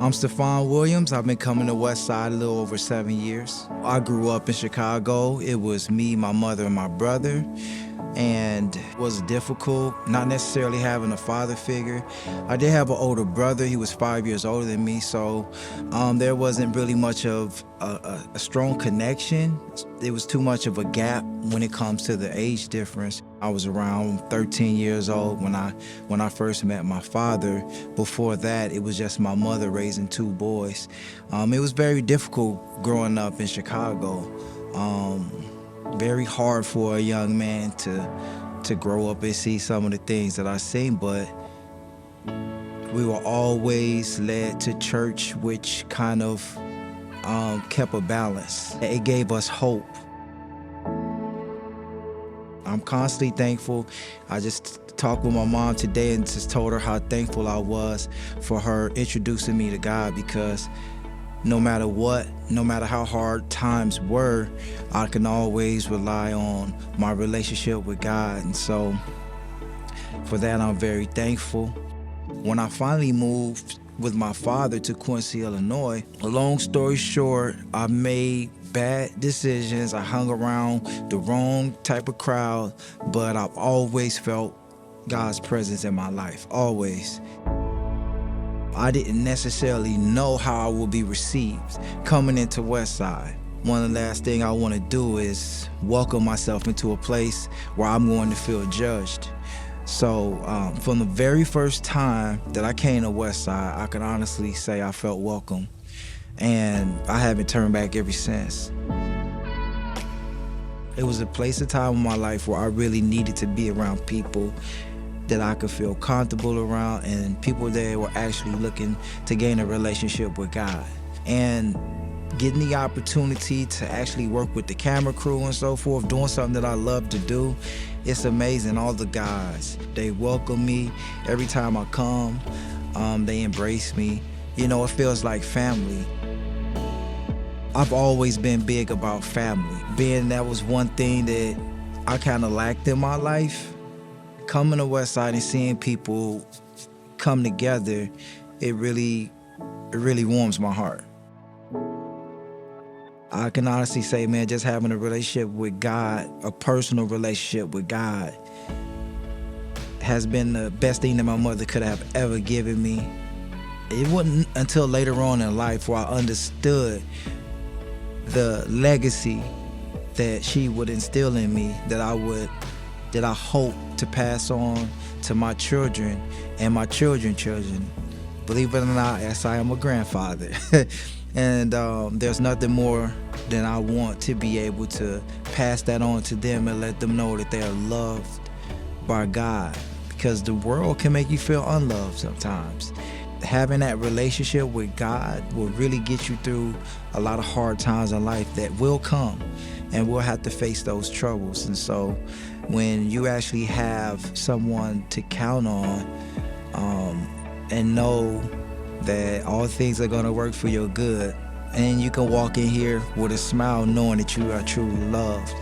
I'm Staphon Williams. I've been coming to West Side a little over 7 years. I grew up in Chicago. It was me, my mother, and my brother. And it was difficult, not necessarily having a father figure. I did have an older brother. He was 5 years older than me, so there wasn't really much of a strong connection. There was too much of a gap when it comes to the age difference. I was around 13 years old when I first met my father. Before that, it was just my mother raising two boys. It was very difficult growing up in Chicago. Very hard for a young man to grow up and see some of the things that I've seen, but we were always led to church, which kind of kept a balance. It gave us hope. I'm constantly thankful. I just talked with my mom today and just told her how thankful I was for her introducing me to God, because no matter what, no matter how hard times were, I can always rely on my relationship with God. And so for that, I'm very thankful. When I finally moved with my father to Quincy, Illinois, long story short, I made bad decisions. I hung around the wrong type of crowd, but I've always felt God's presence in my life, always. I didn't necessarily know how I would be received coming into West Side. One of the last things I want to do is welcome myself into a place where I'm going to feel judged. So from the very first time that I came to West Side, I can honestly say I felt welcome. And I haven't turned back ever since. It was a place, a time in my life where I really needed to be around people that I could feel comfortable around, and people that were actually looking to gain a relationship with God. And getting the opportunity to actually work with the camera crew and so forth, doing something that I love to do, it's amazing. All the guys, they welcome me every time I come. They embrace me. You know, it feels like family. I've always been big about family. Being that was one thing that I kind of lacked in my life. Coming to West Side and seeing people come together, it really warms my heart. I can honestly say, man, just having a relationship with God, a personal relationship with God, has been the best thing that my mother could have ever given me. It wasn't until later on in life where I understood the legacy that she would instill in me, that I hope to pass on to my children and my children's children. Believe it or not, yes, I am a grandfather. And there's nothing more than I want to be able to pass that on to them and let them know that they are loved by God, because the world can make you feel unloved sometimes. Having that relationship with God will really get you through a lot of hard times in life that will come, and we'll have to face those troubles. And so when you actually have someone to count on and know that all things are going to work for your good, and you can walk in here with a smile knowing that you are truly loved.